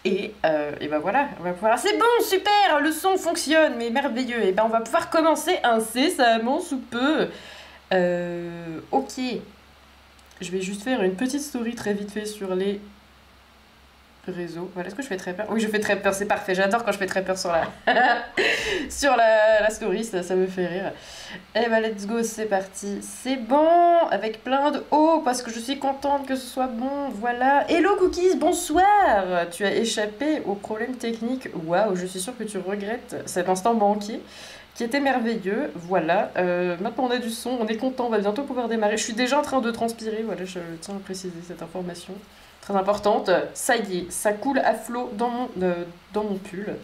Et ben voilà, on va pouvoir... C'est bon, super, le son fonctionne, mais merveilleux. Et ben on va pouvoir commencer incessamment sous peu. Ok. Je vais juste faire une petite story très vite fait sur les réseaux. Voilà, est-ce que je fais très peur? Oui, je fais très peur, c'est parfait. J'adore quand je fais très peur sur la sur la story, ça me fait rire. Et bah let's go, c'est parti. C'est bon, avec plein de oh, parce que je suis contente que ce soit bon. Voilà. Hello Cookies, bonsoir. Tu as échappé aux problèmes techniques. Waouh, je suis sûre que tu regrettes cet instant banquier qui était merveilleux. Voilà. Maintenant on a du son, on est content, on va bientôt pouvoir démarrer. Je suis déjà en train de transpirer. Voilà, je tiens à préciser cette information très importante. Ça y est, ça coule à flot dans mon pull.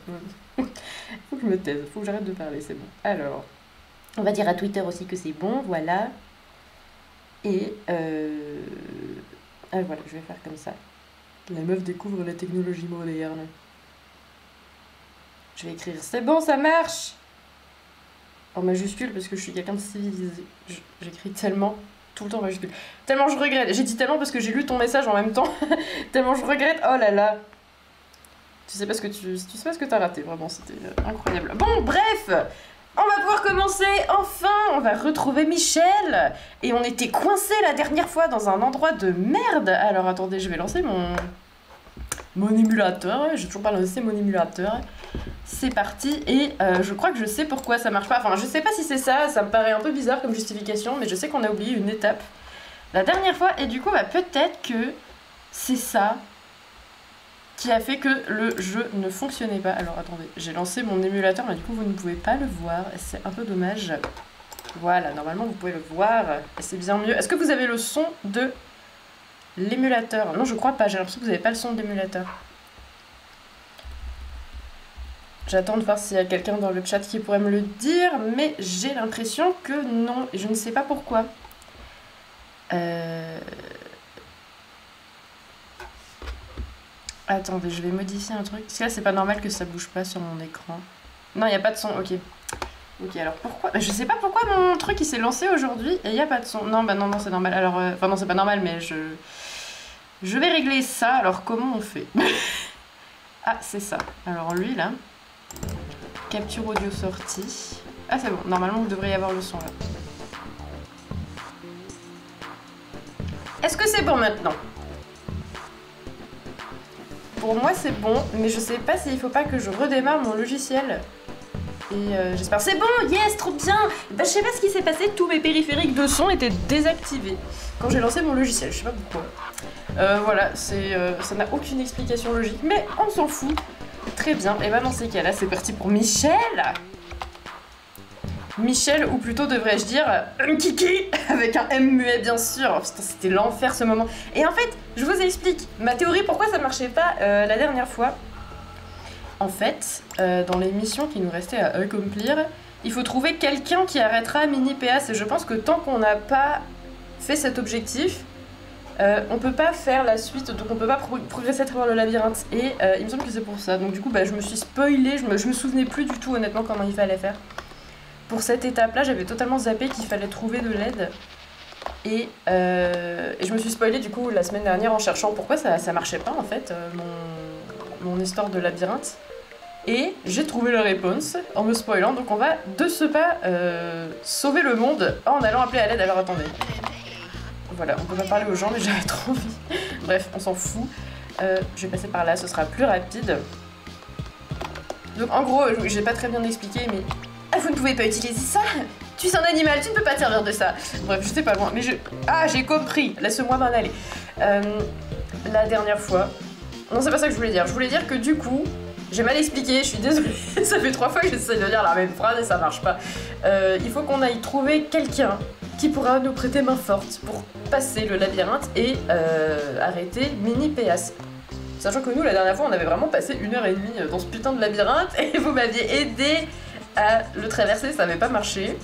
Faut que je me taise, faut que j'arrête de parler, c'est bon. Alors, on va dire à Twitter aussi que c'est bon, voilà. Et ah, voilà, je vais faire comme ça. La meuf découvre la technologie moderne. Je vais écrire c'est bon, ça marche en majuscule parce que je suis quelqu'un de civilisé. J'écris tellement tout le temps en majuscule. Tellement je regrette. J'ai dit tellement parce que j'ai lu ton message en même temps. Tellement je regrette. Oh là là. Tu sais pas ce que t'as raté, vraiment, c'était incroyable. Bon, bref, on va pouvoir commencer, enfin, on va retrouver Michel. Et on était coincés la dernière fois dans un endroit de merde. Alors attendez, je vais lancer mon émulateur. J'ai toujours pas lancé mon émulateur. C'est parti, et je crois que je sais pourquoi ça marche pas. Enfin, je sais pas si c'est ça, ça me paraît un peu bizarre comme justification, mais je sais qu'on a oublié une étape la dernière fois, et du coup, bah, peut-être que c'est ça qui a fait que le jeu ne fonctionnait pas. Alors attendez, j'ai lancé mon émulateur, mais du coup vous ne pouvez pas le voir, c'est un peu dommage. Voilà, normalement vous pouvez le voir, et c'est bien mieux. Est-ce que vous avez le son de l'émulateur? Non, je crois pas, j'ai l'impression que vous n'avez pas le son de l'émulateur. J'attends de voir s'il y a quelqu'un dans le chat qui pourrait me le dire, mais j'ai l'impression que non, et je ne sais pas pourquoi. Attendez, je vais modifier un truc. Parce que là, c'est pas normal que ça bouge pas sur mon écran. Non, il n'y a pas de son, ok. Ok, alors pourquoi? Je sais pas pourquoi mon truc il s'est lancé aujourd'hui et il n'y a pas de son. Non, bah non, c'est normal. Alors, enfin non, c'est pas normal, mais je vais régler ça. Alors, comment on fait? Ah, c'est ça. Alors lui, là. Capture audio sortie. Ah, c'est bon. Normalement, vous devriez avoir le son, là. Est-ce que c'est bon maintenant? Pour moi, c'est bon, mais je sais pas s'il faut pas que je redémarre mon logiciel. Et j'espère... C'est bon, yes, trop bien. Bah, je sais pas ce qui s'est passé, tous mes périphériques de son étaient désactivés quand j'ai lancé mon logiciel, je sais pas pourquoi. Voilà, ça n'a aucune explication logique, mais on s'en fout. Très bien, et bah dans ces cas-là, c'est parti pour Michel. Michel, ou plutôt devrais-je dire Kiki, avec un M muet bien sûr. Oh, putain, c'était l'enfer ce moment. Et en fait, je vous explique ma théorie pourquoi ça marchait pas la dernière fois. En fait, dans les missions qui nous restaient à accomplir, il faut trouver quelqu'un qui arrêtera Mini PAS. Et je pense que tant qu'on n'a pas fait cet objectif, on peut pas faire la suite, donc on peut pas progresser à travers le labyrinthe. Et il me semble que c'est pour ça. Donc du coup, bah, je me suis spoilée, je me souvenais plus du tout honnêtement comment il fallait faire. Pour cette étape-là, j'avais totalement zappé qu'il fallait trouver de l'aide. Et je me suis spoilée du coup la semaine dernière en cherchant pourquoi ça marchait pas en fait, mon histoire de labyrinthe. Et j'ai trouvé la réponse en me spoilant, donc on va de ce pas sauver le monde en allant appeler à l'aide. Alors attendez. Voilà, on peut pas parler aux gens mais j'avais trop envie. Bref, on s'en fout. Je vais passer par là, ce sera plus rapide. Donc en gros, j'ai pas très bien expliqué mais... Ah, vous ne pouvez pas utiliser ça? Tu es un animal, tu ne peux pas te servir de ça. Bref, je sais pas loin, mais Ah, j'ai compris, laisse-moi m'en aller. La dernière fois... Non, c'est pas ça que je voulais dire. Je voulais dire que du coup, j'ai mal expliqué, je suis désolée. Ça fait 3 fois que j'essaie de dire la même phrase et ça marche pas. Il faut qu'on aille trouver quelqu'un qui pourra nous prêter main forte pour passer le labyrinthe et arrêter Mini PAS. Sachant que nous, la dernière fois, on avait vraiment passé 1h30 dans ce putain de labyrinthe et vous m'aviez aidé à le traverser, ça n'avait pas marché.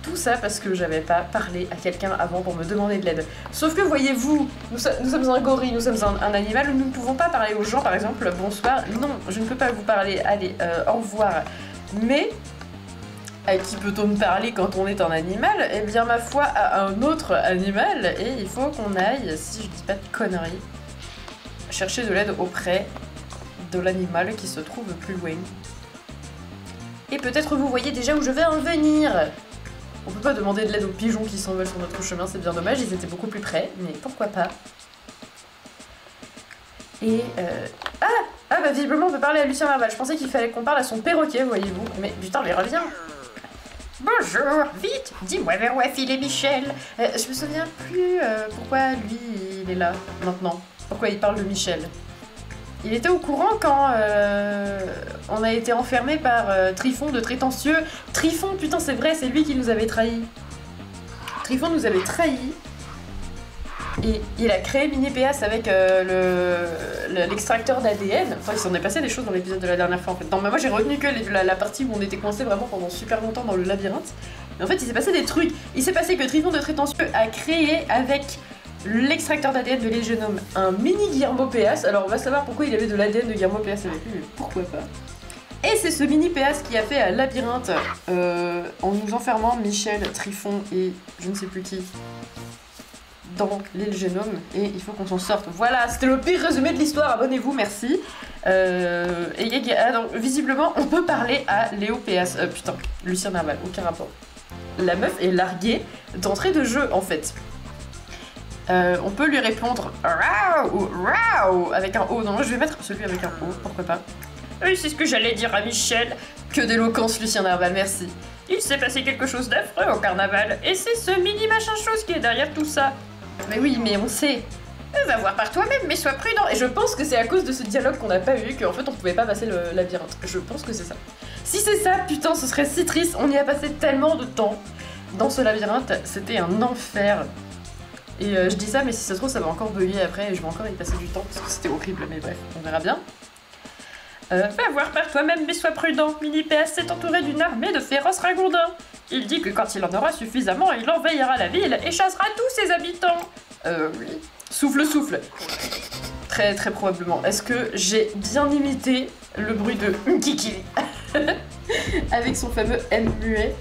Tout ça parce que j'avais pas parlé à quelqu'un avant pour me demander de l'aide. Sauf que voyez-vous, nous sommes un gorille, nous sommes un animal, nous ne pouvons pas parler aux gens, par exemple, bonsoir, non, je ne peux pas vous parler, allez, au revoir. Mais, à qui peut-on parler quand on est un animal? Eh bien, ma foi, à un autre animal, et il faut qu'on aille, si je dis pas de conneries, chercher de l'aide auprès de l'animal qui se trouve plus loin. Et peut-être vous voyez déjà où je vais en venir. On peut pas demander de l'aide aux pigeons qui s'envolent sur notre chemin, c'est bien dommage, ils étaient beaucoup plus près, mais pourquoi pas. Et Ah bah visiblement on peut parler à Lucien Narval, je pensais qu'il fallait qu'on parle à son perroquet, voyez-vous. Mais putain, mais reviens. Bonjour, vite, dis-moi vers où a filé Michel. Je me souviens plus pourquoi lui il est là maintenant. Pourquoi il parle de Michel. Il était au courant quand on a été enfermé par Trifon de Trétencieux. Trifon, putain c'est vrai, c'est lui qui nous avait trahis. Trifon nous avait trahis. Et il a créé Mini-PAS avec l'extracteur d'ADN. Enfin, il s'en est passé des choses dans l'épisode de la dernière fois en fait. Non, mais moi j'ai retenu que la partie où on était coincé vraiment pendant super longtemps dans le labyrinthe. Mais en fait, il s'est passé des trucs. Il s'est passé que Trifon de Trétencieux a créé avec l'extracteur d'ADN de l'Égénome un mini Guillermo PAS. Alors, on va savoir pourquoi il avait de l'ADN de Guillermo PAS avec lui, mais pourquoi pas. Et c'est ce mini PAS qui a fait un labyrinthe en nous enfermant Michel, Trifon et je ne sais plus qui dans l'île Génome, et il faut qu'on s'en sorte. Voilà, c'était le pire résumé de l'histoire, abonnez-vous, merci. Donc, visiblement, on peut parler à Léo PAS. Putain, Lucien Narval, aucun rapport. La meuf est larguée d'entrée de jeu, en fait. On peut lui répondre Rao ou Rao avec un O. Non, je vais mettre celui avec un O, pourquoi pas. Oui, c'est ce que j'allais dire à Michel. Que d'éloquence, Lucien Narval, merci. Il s'est passé quelque chose d'affreux au carnaval, et c'est ce mini machin chose qui est derrière tout ça. Mais oui, mais on sait. Va voir par toi-même, mais sois prudent. Et je pense que c'est à cause de ce dialogue qu'on n'a pas eu qu'en fait on pouvait pas passer le labyrinthe. Je pense que c'est ça. Si c'est ça, putain, ce serait si triste. On y a passé tellement de temps dans ce labyrinthe. C'était un enfer. Et je dis ça, mais si ça se trouve, ça va encore bugger après et je vais encore y passer du temps parce que c'était horrible. Mais bref, on verra bien. Va voir par toi-même, mais sois prudent. Mini-PAS s'est entouré d'une armée de féroces ragondins. Il dit que quand il en aura suffisamment, il envahira la ville et chassera tous ses habitants. Oui. Souffle, souffle. Très, très probablement. Est-ce que j'ai bien imité le bruit de Kiki avec son fameux M muet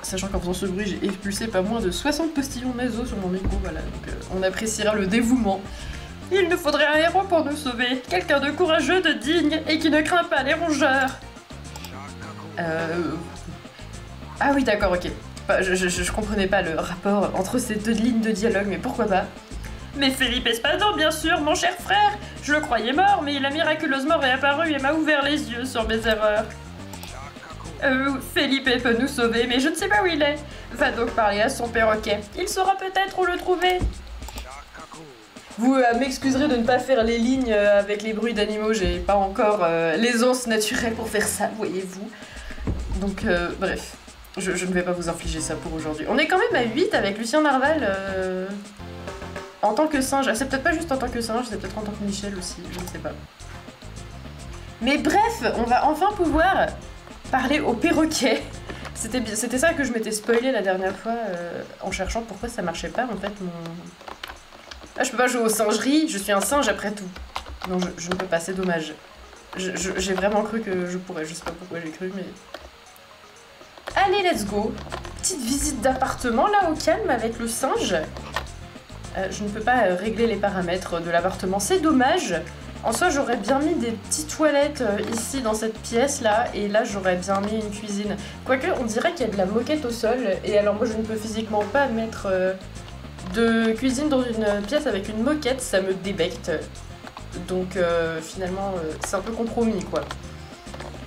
sachant qu'en faisant ce bruit, j'ai expulsé pas moins de 60 postillons nasaux sur mon micro, voilà. Donc on appréciera le dévouement. Il nous faudrait un héros pour nous sauver. Quelqu'un de courageux, de digne et qui ne craint pas les rongeurs. Ah oui, d'accord, ok. Je comprenais pas le rapport entre ces deux lignes de dialogue, mais pourquoi pas. Mais Felipe Espadon, bien sûr, mon cher frère. Je le croyais mort, mais il a miraculeusement réapparu et m'a ouvert les yeux sur mes erreurs. Felipe peut nous sauver, mais je ne sais pas où il est. Va donc parler à son perroquet. Il saura peut-être où le trouver. Vous m'excuserez de ne pas faire les lignes avec les bruits d'animaux, j'ai pas encore l'aisance naturelle pour faire ça, voyez-vous. Donc, bref, je ne vais pas vous infliger ça pour aujourd'hui. On est quand même à 8 avec Lucien Narval en tant que singe. C'est peut-être pas juste en tant que singe, c'est peut-être en tant que Michel aussi, je ne sais pas. Mais bref, on va enfin pouvoir parler au perroquet. C'était ça que je m'étais spoilé la dernière fois en cherchant pourquoi ça marchait pas en fait mon... Ah, je peux pas jouer aux singeries, je suis un singe après tout. Non, je ne peux pas, c'est dommage. J'ai vraiment cru que je pourrais, je sais pas pourquoi j'ai cru, mais... Allez, let's go. Petite visite d'appartement, là, au calme, avec le singe. Je ne peux pas régler les paramètres de l'appartement, c'est dommage. En soi, j'aurais bien mis des petites toilettes ici, dans cette pièce-là, et là, j'aurais bien mis une cuisine. Quoique, on dirait qu'il y a de la moquette au sol, et alors moi, je ne peux physiquement pas mettre... de cuisine dans une pièce avec une moquette, ça me débecte. Donc finalement, c'est un peu compromis quoi.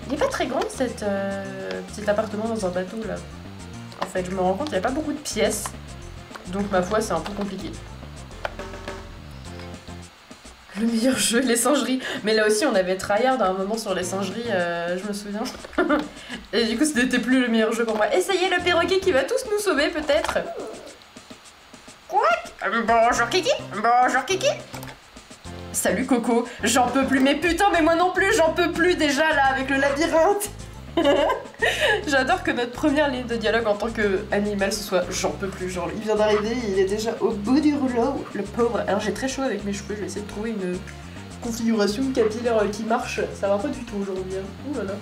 Il est pas très grand cet petit appartement dans un bateau là. En fait, je me rends compte qu'il n'y a pas beaucoup de pièces. Donc ma foi, c'est un peu compliqué. Le meilleur jeu, les singeries. Mais là aussi, on avait tryhard à un moment sur les singeries, je me souviens. Et du coup, ce n'était plus le meilleur jeu pour moi. Essayez le perroquet qui va tous nous sauver peut-être. Quoi? Bonjour Kiki. Bonjour Kiki. Salut Coco. J'en peux plus. Mais putain, mais moi non plus, j'en peux plus déjà là avec le labyrinthe. J'adore que notre première ligne de dialogue en tant qu'animal ce soit j'en peux plus. Genre, il vient d'arriver, il est déjà au bout du rouleau, le pauvre. Alors j'ai très chaud avec mes cheveux, je vais essayer de trouver une configuration capillaire qui marche. Ça va pas du tout aujourd'hui. Hein. Ouh là là.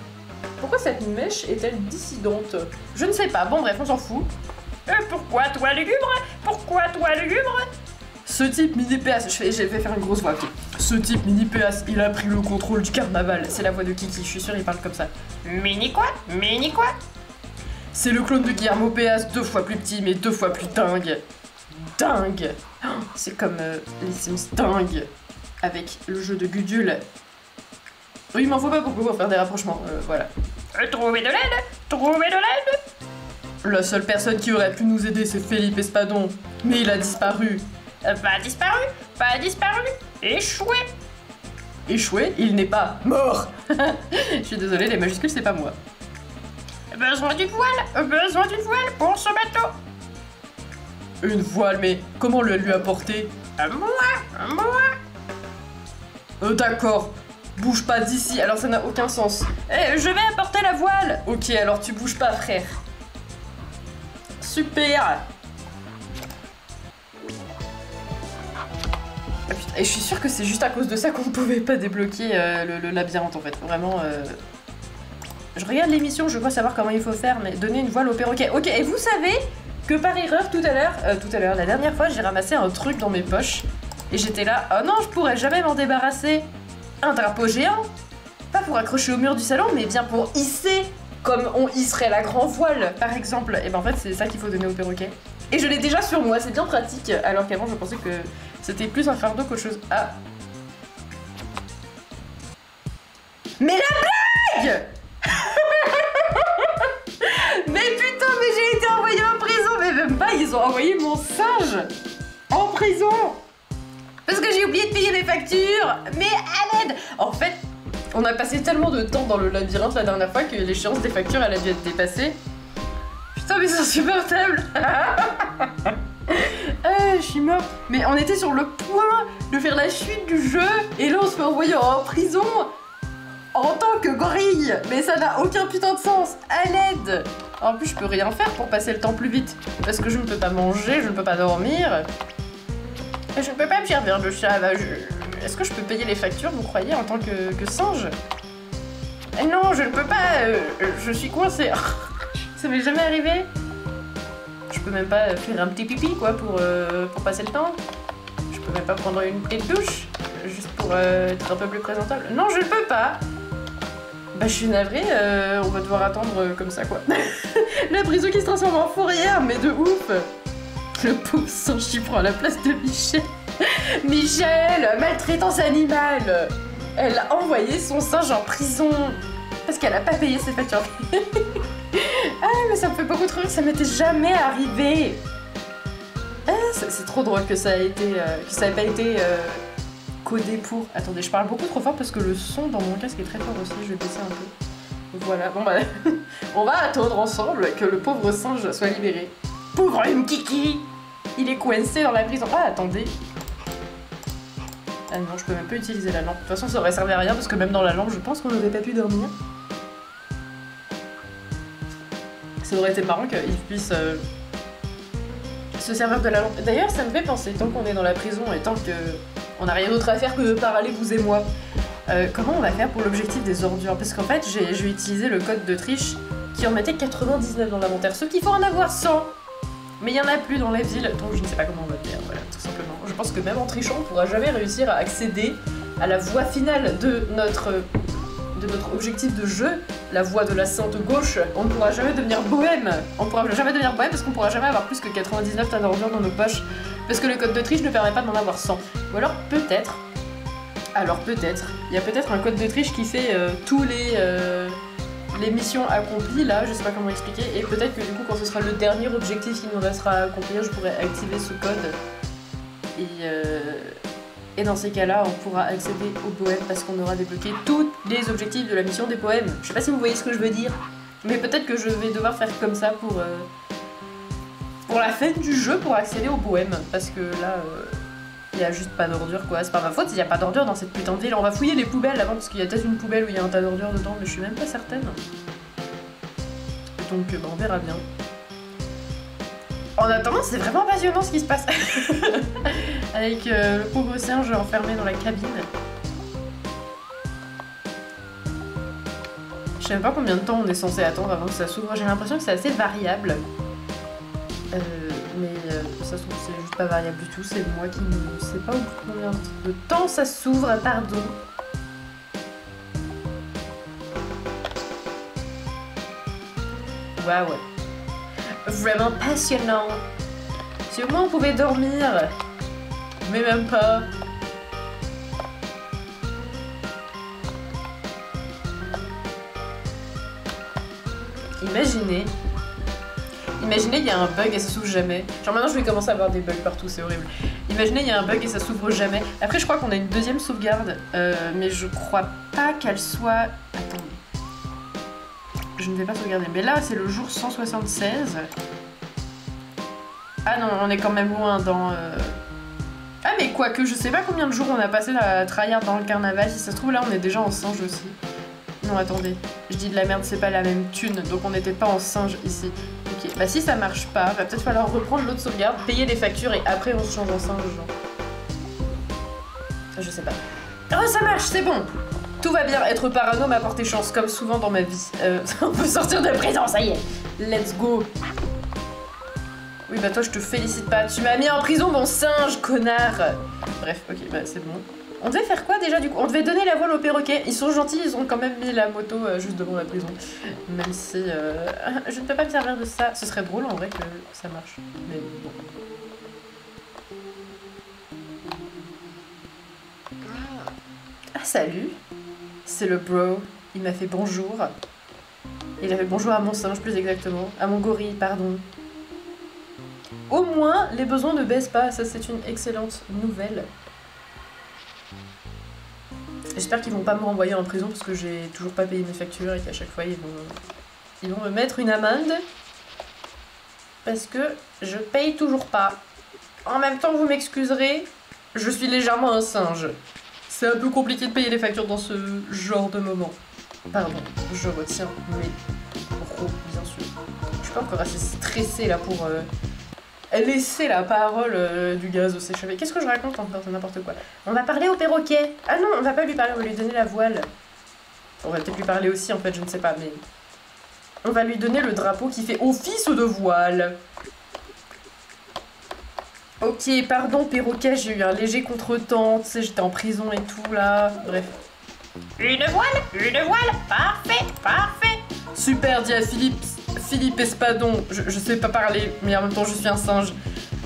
Pourquoi cette mèche est-elle dissidente? Je ne sais pas. Bon bref, on s'en fout. Pourquoi toi lugubre? Pourquoi toi lugubre? Ce type Mini-PAS, je vais faire une grosse voix, ok. Ce type Mini Péas, il a pris le contrôle du carnaval. C'est la voix de Kiki, je suis sûre il parle comme ça. Mini quoi? Mini quoi? C'est le clone de Guillermo Péas, 2 fois plus petit mais 2 fois plus dingue. Dingue. C'est comme les Sims dingue. Avec le jeu de Gudule. Oui, il m'en faut pas beaucoup pour faire des rapprochements, voilà. Trouver de l'aide! Trouver de l'aide! La seule personne qui aurait pu nous aider, c'est Felipe Espadon. Mais il a disparu. Pas disparu? Pas disparu? Échoué! Échoué? Il n'est pas mort! Je suis désolée, les majuscules, c'est pas moi. Besoin d'une voile! Besoin d'une voile pour ce bateau! Une voile, mais comment le lui apporter? Moi! D'accord. Bouge pas d'ici, alors ça n'a aucun sens. Je vais apporter la voile! Ok, alors tu bouges pas, frère. Super! Ah, putain, et je suis sûre que c'est juste à cause de ça qu'on ne pouvait pas débloquer le labyrinthe en fait. Vraiment. Je regarde l'émission, je veux savoir comment il faut faire, mais donner une voile au perroquet. Ok, et vous savez que par erreur tout à l'heure, la dernière fois, j'ai ramassé un truc dans mes poches. Et j'étais là, oh non, je pourrais jamais m'en débarrasser. Un drapeau géant? Pas pour accrocher au mur du salon, mais bien pour hisser, comme on hisserait la grand voile, par exemple. Et ben en fait, c'est ça qu'il faut donner au perroquet. Et je l'ai déjà sur moi, c'est bien pratique, alors qu'avant, je pensais que c'était plus un fardeau qu'autre chose. Ah. Mais la blague! Mais putain, mais j'ai été envoyée en prison! Mais même pas, ils ont envoyé mon singe en prison! Parce que j'ai oublié de payer mes factures! Mais à l'aide! En fait, on a passé tellement de temps dans le labyrinthe la dernière fois que l'échéance des factures, elle a dû être dépassée. Putain, mais c'est insupportable! Je suis morte. Mais on était sur le point de faire la chute du jeu, et là on se fait envoyer en prison en tant que gorille! Mais ça n'a aucun putain de sens! À l'aide! En plus, je peux rien faire pour passer le temps plus vite, parce que je ne peux pas manger, je ne peux pas dormir. Et je ne peux pas me servir de chat. Est-ce que je peux payer les factures, vous croyez, en tant que singe? Non, je ne peux pas. Je suis coincée. Ça m'est jamais arrivé. Je peux même pas faire un petit pipi, quoi, pour passer le temps. Je peux même pas prendre une petite douche, juste pour être un peu plus présentable. Non, je ne peux pas. Bah, je suis navrée, on va devoir attendre comme ça, quoi. La prison qui se transforme en fourrière, mais de ouf. Le pauvre singe qui prend la place de Michel. Michel, maltraitance animale. Elle a envoyé son singe en prison parce qu'elle a pas payé ses factures. Ah, mais ça me fait beaucoup trop rire, ça m'était jamais arrivé. Ah, c'est trop drôle que ça ait pas été codé pour. Attendez, je parle beaucoup trop fort parce que le son dans mon casque est très fort aussi. Je vais baisser un peu. Voilà, bon bah, on va attendre ensemble que le pauvre singe soit libéré. Pauvre Kiki, il est coincé dans la prison. Ah, attendez. Ah non, je peux même pas utiliser la lampe. De toute façon, ça aurait servi à rien parce que même dans la lampe, je pense qu'on n'aurait pas pu dormir. Ça aurait été marrant qu'il puisse se servir de la lampe. D'ailleurs, ça me fait penser, tant qu'on est dans la prison et tant qu'on n'a rien d'autre à faire que de parler, vous et moi, comment on va faire pour l'objectif des ordures? Parce qu'en fait, j'ai utilisé le code de triche qui en mettait 99 dans l'inventaire, ce qu'il faut en avoir 100. Mais il n'y en a plus dans la ville, donc je ne sais pas comment on va faire, voilà, tout simplement. Je pense que même en trichant, on ne pourra jamais réussir à accéder à la voie finale de notre objectif de jeu, la voie de la sainte gauche. On ne pourra jamais devenir bohème. On ne pourra jamais devenir bohème parce qu'on ne pourra jamais avoir plus que 99 tas d'ordures dans nos poches. Parce que le code de triche ne permet pas d'en avoir 100. Ou alors peut-être, il y a peut-être un code de triche qui fait tous les missions accomplies, là, je sais pas comment expliquer, et peut-être que du coup quand ce sera le dernier objectif qui nous restera à accomplir, je pourrai activer ce code, et dans ces cas-là, on pourra accéder au poème parce qu'on aura débloqué tous les objectifs de la mission des poèmes. Je sais pas si vous voyez ce que je veux dire, mais peut-être que je vais devoir faire comme ça pour la fin du jeu, pour accéder au poème, parce que là... il y a juste pas d'ordures, quoi. C'est pas ma faute s'il y a pas d'ordures dans cette putain de ville. On va fouiller les poubelles avant parce qu'il y a peut-être une poubelle où il y a un tas d'ordures dedans, mais je suis même pas certaine. Donc bah, on verra bien. En attendant, c'est vraiment passionnant ce qui se passe. Avec le pauvre singe enfermé dans la cabine. Je sais même pas combien de temps on est censé attendre avant que ça s'ouvre. J'ai l'impression que c'est assez variable. Mais Ça se trouve, c'est juste pas variable du tout. C'est moi qui ne sais pas combien de temps ça s'ouvre, pardon. Waouh. Vraiment passionnant. Si au moins on pouvait dormir. Mais même pas. Imaginez, il y a un bug et ça s'ouvre jamais. Genre maintenant je vais commencer à avoir des bugs partout, c'est horrible. Imaginez, il y a un bug et ça s'ouvre jamais. Après je crois qu'on a une deuxième sauvegarde, mais je crois pas qu'elle soit... Attendez. Je ne vais pas sauvegarder. Mais là c'est le jour 176. Ah non, on est quand même loin dans... Ah mais quoique, je sais pas combien de jours on a passé à tryhard dans le carnaval. Si ça se trouve là on est déjà en singe aussi. Non attendez, je dis de la merde, c'est pas la même thune, donc on n'était pas en singe ici. Ok, bah si ça marche pas, va peut-être falloir reprendre l'autre sauvegarde, payer les factures et après on se change en singe, genre. Je sais pas. Oh ça marche, c'est bon. Tout va bien, être parano m'a porté chance, comme souvent dans ma vie. On peut sortir de prison, ça y est. Let's go. Oui bah toi je te félicite pas, tu m'as mis en prison mon singe, connard. Bref, ok, bah c'est bon. On devait faire quoi déjà du coup? On devait donner la voile aux perroquets. Ils sont gentils, ils ont quand même mis la moto juste devant la prison. Même si je ne peux pas me servir de ça. Ce serait drôle en vrai que ça marche. Mais bon. Ah salut. C'est le bro. Il m'a fait bonjour. Il a fait bonjour à mon singe plus exactement. À mon gorille, pardon. Au moins, les besoins ne baissent pas. Ça c'est une excellente nouvelle. J'espère qu'ils vont pas me renvoyer en prison parce que j'ai toujours pas payé mes factures et qu'à chaque fois ils vont me mettre une amende parce que je paye toujours pas. En même temps, vous m'excuserez, je suis légèrement un singe. C'est un peu compliqué de payer les factures dans ce genre de moment. Pardon, je retiens mes gros, bien sûr. Je suis pas encore assez stressée là pour laisser la parole du gaz s'échapper. Qu'est-ce que je raconte encore? C'est n'importe quoi. On va parler au perroquet. Ah non, on va pas lui parler, on va lui donner la voile. On va peut-être lui parler aussi en fait, je ne sais pas, mais... On va lui donner le drapeau qui fait office de voile. Ok, pardon perroquet, j'ai eu un léger contretemps, tu sais, j'étais en prison et tout là, bref. Une voile, parfait, parfait. Super, dis à Philippe Espadon, je sais pas parler, mais en même temps je suis un singe,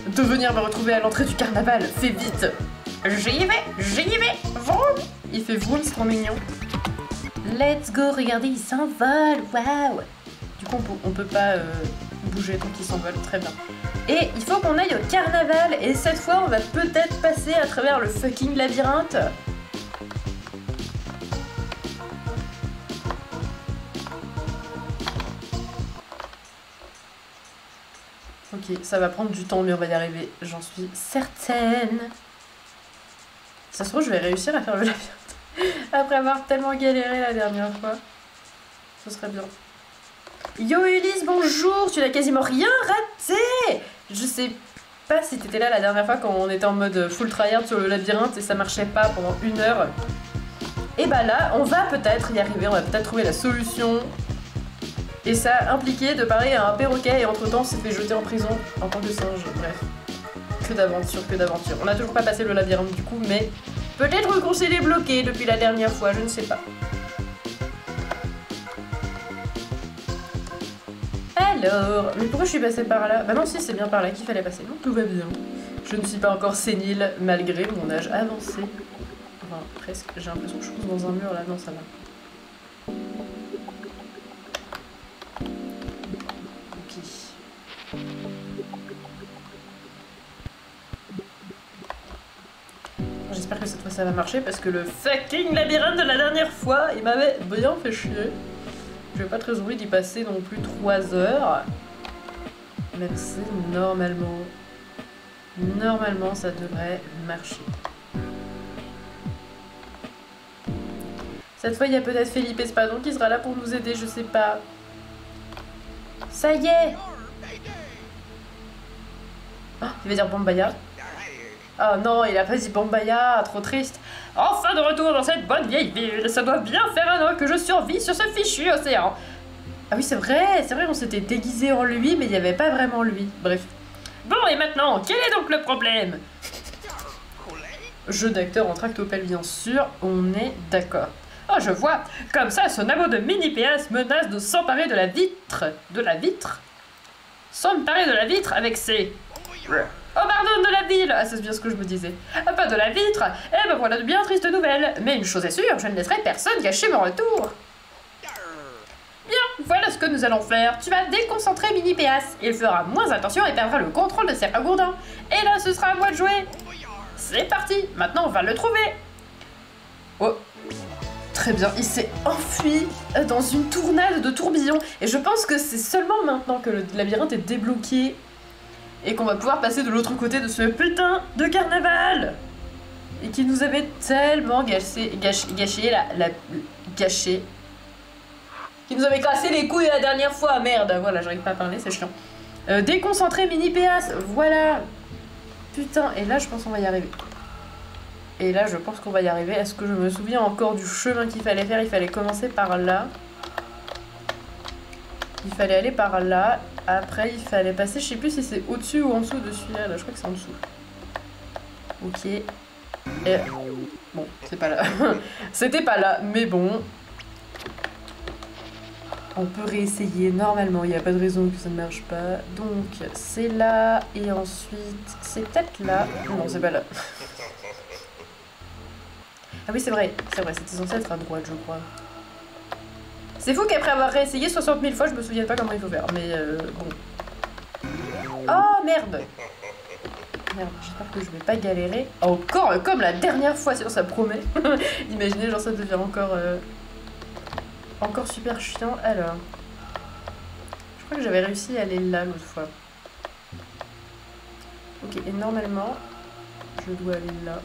de venir me retrouver à l'entrée du carnaval, fais vite. J'y vais, vroom. Il fait vroom, c'est trop mignon. Let's go, regardez, il s'envole, waouh. Du coup on peut pas bouger tant qu'il s'envole, très bien. Et il faut qu'on aille au carnaval, et cette fois on va peut-être passer à travers le fucking labyrinthe. Ok, ça va prendre du temps, mais on va y arriver, j'en suis certaine. Ça se trouve, je vais réussir à faire le labyrinthe après avoir tellement galéré la dernière fois. Ce serait bien. Yo Ulysse, bonjour, tu n'as quasiment rien raté. Je sais pas si t'étais là la dernière fois quand on était en mode full tryhard sur le labyrinthe et ça marchait pas pendant 1 heure. Et bah là, on va peut-être y arriver, on va peut-être trouver la solution. Et ça impliquait de parler à un perroquet et entre temps on s'est fait jeter en prison en tant que singe, bref. Que d'aventure, que d'aventure. On n'a toujours pas passé le labyrinthe du coup, mais peut-être qu'on s'est débloqué depuis la dernière fois, je ne sais pas. Alors, mais pourquoi je suis passée par là? Bah non, si, c'est bien par là qu'il fallait passer. Non, tout va bien. Je ne suis pas encore sénile malgré mon âge avancé. Enfin, presque. J'ai l'impression que je pousse dans un mur là. Non, ça va. Ok. J'espère que cette fois ça va marcher parce que le fucking labyrinthe de la dernière fois, il m'avait bien fait chier. Je vais pas très envie d'y passer non plus 3 heures. Même si normalement ça devrait marcher. Cette fois il y a peut-être Philippe Espadon qui sera là pour nous aider, je sais pas. Ça y est. Oh, il va dire Bombaya. Oh non, il a pas dit Bombaya, trop triste. Enfin de retour dans cette bonne vieille ville, ça doit bien faire 1 an que je survis sur ce fichu océan. Ah oui, c'est vrai, on s'était déguisé en lui, mais il n'y avait pas vraiment lui. Bref. Bon, et maintenant, quel est donc le problème? Jeu d'acteur en tractopelle, bien sûr, on est d'accord. Oh, je vois. Comme ça, ce nabo de mini-péas menace de s'emparer de la vitre. De la vitre? S'emparer de la vitre avec ses... Oh pardon, de la ville. Ah, c'est bien ce que je me disais. Ah, pas de la vitre. Eh ben voilà de bien tristes nouvelles. Mais une chose est sûre, je ne laisserai personne gâcher mon retour. Bien, voilà ce que nous allons faire. Tu vas déconcentrer Mini-Péas. Il fera moins attention et perdra le contrôle de ses ragourdins. Et là, ce sera à moi de jouer. C'est parti. Maintenant, on va le trouver. Oh. Très bien, il s'est enfui dans une tournade de tourbillons. Et je pense que c'est seulement maintenant que le labyrinthe est débloqué et qu'on va pouvoir passer de l'autre côté de ce putain de carnaval. Et qui nous avait tellement gâché qui nous avait cassé les couilles la dernière fois. Merde, voilà, j'arrive pas à parler, c'est chiant. Déconcentrer Mini-Péas, voilà. Putain, et là je pense qu'on va y arriver. Et là, je pense qu'on va y arriver. Est-ce que je me souviens encore du chemin qu'il fallait faire? Il fallait commencer par là. Il fallait aller par là. Après, il fallait passer, je sais plus si c'est au-dessus ou en dessous de celui-là. Là, je crois que c'est en dessous. Ok. Et... Bon, c'est pas là. C'était pas là, mais bon. On peut réessayer normalement. Il n'y a pas de raison que ça ne marche pas. Donc, c'est là. Et ensuite, c'est peut-être là. Non, c'est pas là. Ah oui, c'est vrai, c'était censé être à droite, je crois. C'est fou qu'après avoir réessayé 60 000 fois, je me souvienne pas comment il faut faire, mais bon. Oh, merde! Merde, j'espère que je vais pas galérer. Encore comme la dernière fois, sinon ça promet. Imaginez, genre ça devient encore super chiant. Alors... Je crois que j'avais réussi à aller là l'autre fois. Ok, et normalement, je dois aller là.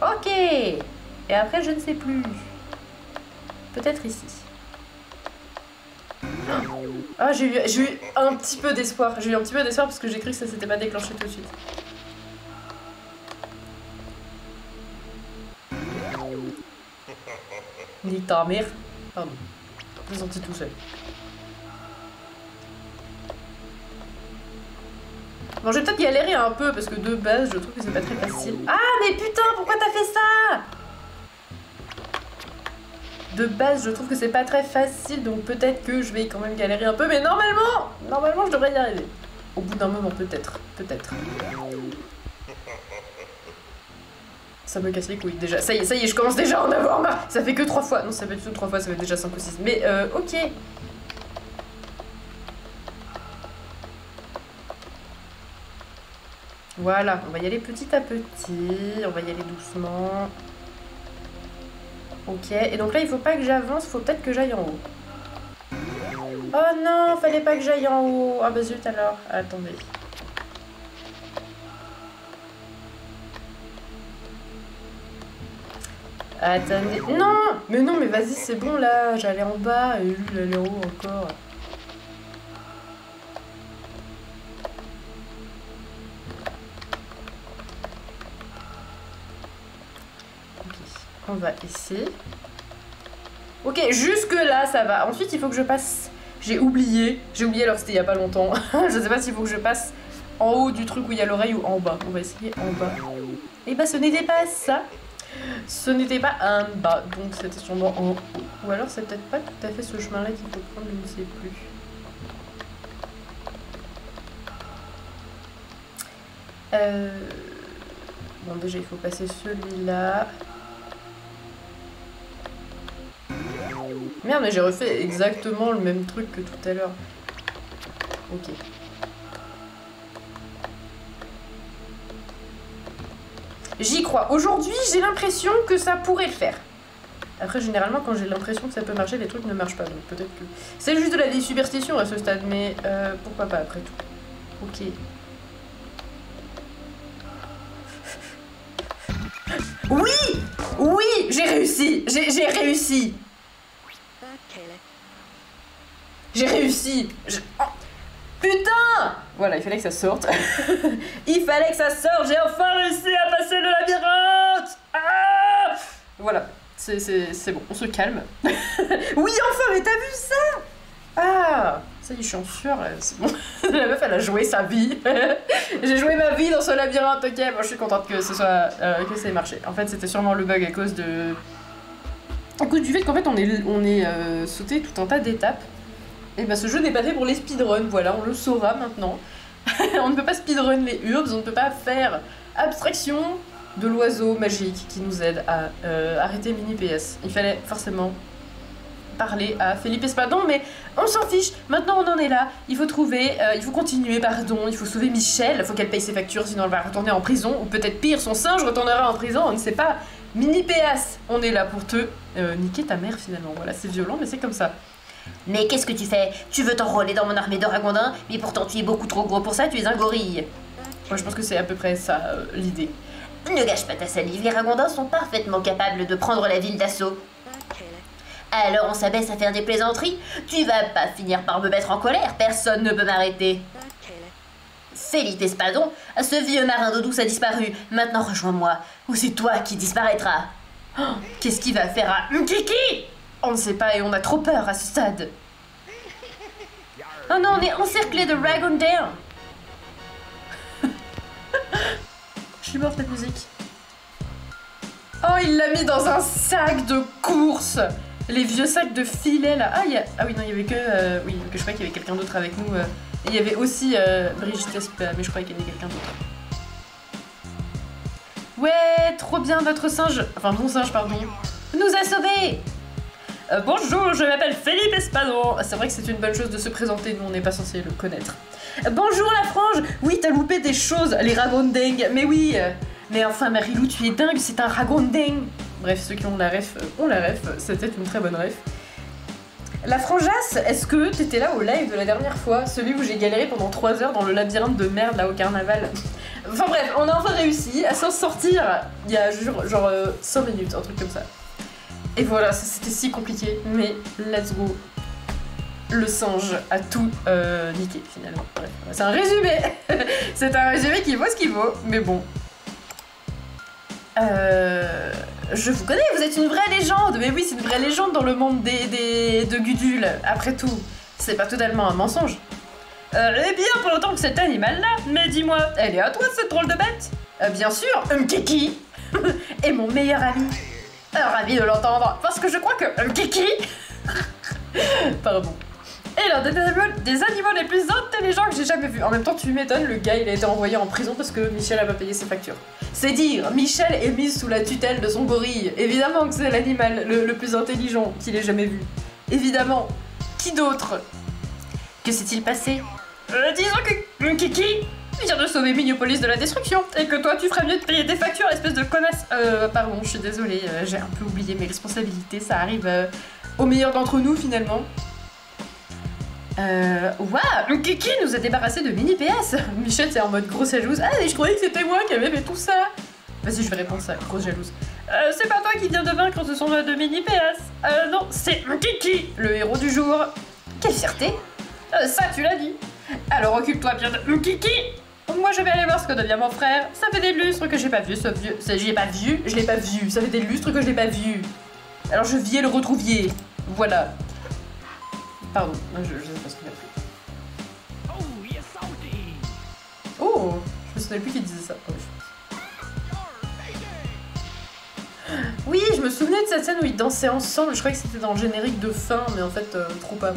Ok. Et après, je ne sais plus. Peut-être ici. Ah, j'ai eu un petit peu d'espoir. J'ai eu un petit peu d'espoir parce que j'ai cru que ça s'était pas déclenché tout de suite. Nique ta mère. Pardon. Je me sentis tout seul. Bon, je vais peut-être galérer un peu parce que de base, je trouve que c'est pas très facile. Ah, mais putain, pourquoi t'as fait ça? De base, je trouve que c'est pas très facile, donc peut-être que je vais quand même galérer un peu, mais normalement, je devrais y arriver. Au bout d'un moment, peut-être. Ça me casse les couilles, déjà. Ça y est, je commence déjà à en avoir marre. Ça fait que 3 fois. Non, ça fait du tout 3 fois, ça fait déjà 5 ou 6. Mais, ok. Voilà, on va y aller petit à petit, on va y aller doucement. Ok, et donc là il faut pas que j'avance, faut peut-être que j'aille en haut. Oh non, fallait pas que j'aille en haut. Ah bah zut alors, attendez. Attendez, non. Mais vas-y c'est bon là, j'allais en bas et lui il allait en haut encore. On va ici. Ok, jusque là ça va. Ensuite il faut que je passe... J'ai oublié alors que c'était il y a pas longtemps. Je sais pas s'il faut que je passe en haut du truc où il y a l'oreille ou en bas. On va essayer en bas. Et bah ce n'était pas ça. Ce n'était pas en bas. Donc c'était sûrement en haut. Ou alors c'est peut-être pas tout à fait ce chemin là qu'il faut prendre, je ne sais plus. Bon déjà il faut passer celui-là. Merde, mais j'ai refait exactement le même truc que tout à l'heure. Ok. J'y crois. Aujourd'hui, j'ai l'impression que ça pourrait le faire. Après, généralement, quand j'ai l'impression que ça peut marcher, les trucs ne marchent pas. Donc peut-être que... C'est juste de la vieille superstition à ce stade, mais pourquoi pas après tout. Ok. Oui! Oui! J'ai réussi! J'ai réussi! J'ai réussi! Oh. Putain! Voilà, il fallait que ça sorte. Il fallait que ça sorte! J'ai enfin réussi à passer le labyrinthe! Ah! Voilà, c'est bon, on se calme. Oui, enfin, mais t'as vu ça? Ah! Ça y est, je suis en sueur, c'est bon. La meuf, elle a joué sa vie. J'ai joué ma vie dans ce labyrinthe, ok. Moi, je suis contente que ce soit que ça ait marché. En fait, c'était sûrement le bug à cause de... À cause du fait qu'en fait, on est sauté tout un tas d'étapes. Et bah, ce jeu n'est pas fait pour les speedruns, voilà, on le saura maintenant. On ne peut pas speedrun les urbs, on ne peut pas faire abstraction de l'oiseau magique qui nous aide à arrêter Mini PS. Il fallait forcément parler à Felipe Espadon, mais on s'en fiche, maintenant on en est là, il faut trouver, il faut continuer, pardon, il faut sauver Michel, il faut qu'elle paye ses factures, sinon elle va retourner en prison, ou peut-être pire, son singe retournera en prison, on ne sait pas. Mini PS, on est là pour te niquer ta mère finalement, voilà, c'est violent, mais c'est comme ça. Mais qu'est-ce que tu fais? Tu veux t'enrôler dans mon armée de ragondins, mais pourtant tu es beaucoup trop gros pour ça, tu es un gorille. Moi je pense que c'est à peu près ça, l'idée. Ne gâche pas ta salive, les ragondins sont parfaitement capables de prendre la ville d'assaut. Alors on s'abaisse à faire des plaisanteries? Tu vas pas finir par me mettre en colère, personne ne peut m'arrêter. Felipe Espadon, ce vieux marin d'eau douce a disparu. Maintenant rejoins-moi, ou c'est toi qui disparaîtras. Oh, qu'est-ce qu'il va faire à Kiki? On ne sait pas et on a trop peur à ce stade. Oh non, on est encerclé de Ragondins. Je suis morte, cette musique. Oh, il l'a mis dans un sac de course. Les vieux sacs de filets là. Ah oui, non, il y avait que. Oui, que je croyais qu'il y avait quelqu'un d'autre avec nous. Et il y avait aussi Brigitte Espa, mais je croyais qu'il y avait quelqu'un d'autre. Ouais, trop bien, votre singe. Enfin, mon singe, pardon. Nous a sauvés. Bonjour, je m'appelle Felipe Espadon. C'est vrai que c'est une bonne chose de se présenter, nous on n'est pas censé le connaître. Bonjour la frange. Oui, t'as loupé des choses, les ragondins. Mais oui. Mais enfin, Marilou, tu es dingue, c'est un ragondin. Bref, ceux qui ont la ref, c'était une très bonne ref. La frangeasse, est-ce que t'étais là au live de la dernière fois? Celui où j'ai galéré pendant 3 heures dans le labyrinthe de merde là au carnaval. Enfin bref, on a enfin réussi à s'en sortir il y a genre 5 minutes, un truc comme ça. Et voilà, c'était si compliqué, mais let's go. Le singe a tout niqué finalement. Bref, c'est un résumé. C'est un résumé qui vaut ce qu'il vaut, mais bon. Je vous connais, vous êtes une vraie légende. Mais oui, c'est une vraie légende dans le monde de Gudule. Après tout, c'est pas totalement un mensonge. Eh bien, pour autant que cet animal-là, mais dis-moi, elle est à toi cette drôle de bête? Bien sûr, Kiki est mon meilleur ami. Ravi de l'entendre, parce que je crois que Kiki pardon, est l'un des animaux les plus intelligents que j'ai jamais vu. En même temps, tu m'étonnes, le gars il a été envoyé en prison parce que Michel a pas payé ses factures. C'est dire, Michel est mis sous la tutelle de son gorille. Évidemment que c'est l'animal le plus intelligent qu'il ait jamais vu. Évidemment. Qui d'autre? Que s'est-il passé? Disons que Kiki vient de sauver Miniopolis de la destruction, et que toi tu ferais mieux de payer tes factures, espèce de connasse. Pardon, je suis désolée, j'ai un peu oublié mes responsabilités, ça arrive au meilleur d'entre nous finalement. Waouh, Kiki nous a débarrassé de Mini PS. Michel c'est en mode grosse jalouse. Ah, mais je croyais que c'était moi qui avais fait tout ça. Vas-y, je vais répondre ça, grosse jalouse. C'est pas toi qui viens de vaincre ce son de Mini PS. Non, c'est Kiki, le héros du jour. Quelle fierté. Ça, tu l'as dit. Alors occupe-toi bien de Kiki. Moi je vais aller voir ce que devient mon frère. Ça fait des lustres que j'ai pas vu ce vieux. Je l'ai pas vu, je l'ai pas vu. Ça fait des lustres que je l'ai pas vu. Alors je viens le retrouver. Voilà. Pardon, je sais pas ce qu'il a pris. Oh, je me souvenais plus qu'il disait ça. Oui, je me souvenais de cette scène où ils dansaient ensemble. Je croyais que c'était dans le générique de fin, mais en fait, trop pas.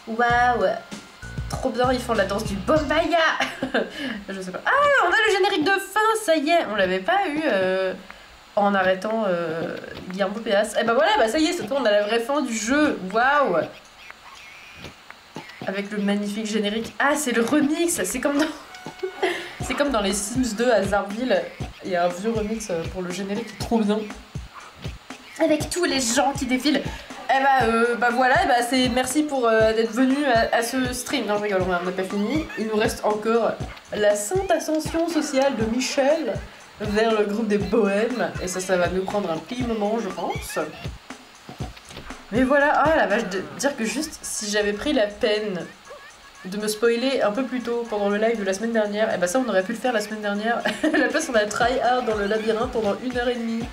Waouh! Trop bien, ils font la danse du Bombaya. Je sais pas. Ah, on a le générique de fin, ça y est. On l'avait pas eu en arrêtant Guillermo Péas. Et bah voilà, bah ça y est, c'est tout, on a la vraie fin du jeu. Waouh. Avec le magnifique générique. Ah, c'est le remix, c'est comme dans... c'est comme dans les Sims 2 à Zarville. Il y a un vieux remix pour le générique, trop bien. Avec tous les gens qui défilent. Eh bah voilà, bah c'est merci pour d'être venu à ce stream. Non, je rigole, on n'a pas fini. Il nous reste encore la sainte ascension sociale de Michel vers le groupe des bohèmes. Et ça va nous prendre un petit moment, je pense. Mais voilà, ah la vache, de dire que juste si j'avais pris la peine de me spoiler un peu plus tôt pendant le live de la semaine dernière, et bah ça on aurait pu le faire la semaine dernière. À la place on a try hard dans le labyrinthe pendant 1h30.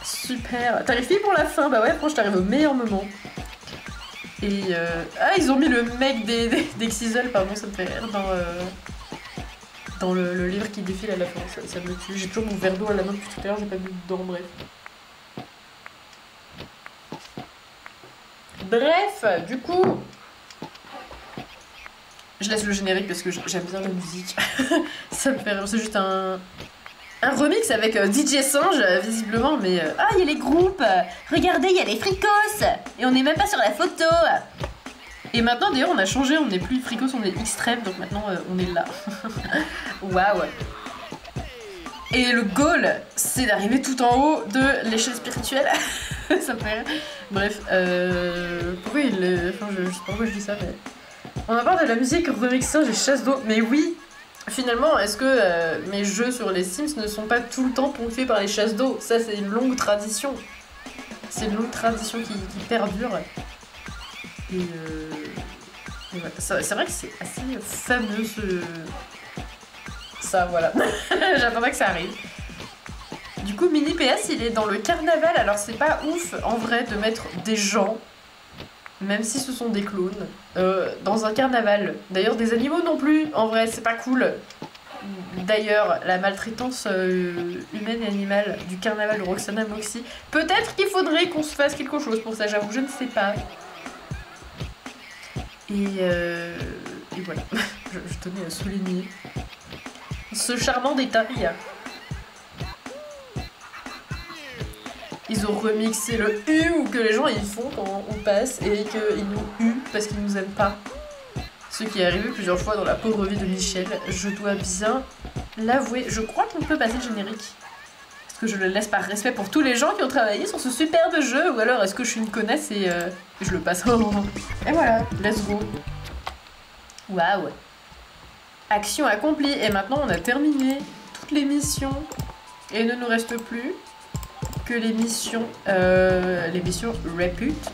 Super. T'arrives pile pour la fin, bah ouais, franchement, t'arrives au meilleur moment. Et ah, ils ont mis le mec des Xisel, pardon, ça me fait rire dans le livre qui défile à la fin, ça me tue. J'ai toujours mon verre d'eau à la main depuis tout à l'heure, j'ai pas bu dedans, bref. Bref, du coup, je laisse le générique parce que j'aime bien la musique. Ça me fait rire, c'est juste un remix avec DJ Sange, visiblement, mais... Ah, il y a les groupes. Regardez, il y a les fricos. Et on n'est même pas sur la photo. Et maintenant, d'ailleurs, on a changé, on n'est plus fricos, on est extrême, donc maintenant, on est là. Waouh. Et le goal, c'est d'arriver tout en haut de l'échelle spirituelle. Ça me fait rire. Bref, pourquoi il est... Enfin, je sais pas pourquoi je dis ça, mais... On a parlé de la musique remixée, j'ai chasse d'eau, mais oui. Finalement, est-ce que mes jeux sur les Sims ne sont pas tout le temps ponctués par les chasses d'eau? Ça, c'est une longue tradition. C'est une longue tradition qui perdure. Et voilà. C'est vrai que c'est assez fameux, ça, voilà. J'attendais que ça arrive. Du coup, Mini PS, il est dans le carnaval. Alors, c'est pas ouf, en vrai, de mettre des gens, même si ce sont des clones, dans un carnaval. D'ailleurs, des animaux non plus, en vrai, c'est pas cool. D'ailleurs, la maltraitance humaine et animale du carnaval de Roxana Moxie, peut-être qu'il faudrait qu'on se fasse quelque chose pour ça, j'avoue, je ne sais pas. Et voilà, je tenais à souligner ce charmant détail. Ils ont remixé le U que les gens ils font quand on passe et qu'ils nous huent parce qu'ils nous aiment pas. Ce qui est arrivé plusieurs fois dans la pauvre vie de Michel, je dois bien l'avouer. Je crois qu'on peut passer le générique. Est-ce que je le laisse par respect pour tous les gens qui ont travaillé sur ce superbe jeu, ou alors est-ce que je suis une connasse et je le passe. Et voilà, let's go. Waouh. Action accomplie. Et maintenant on a terminé toutes les missions. Et il ne nous reste plus que les missions Repute.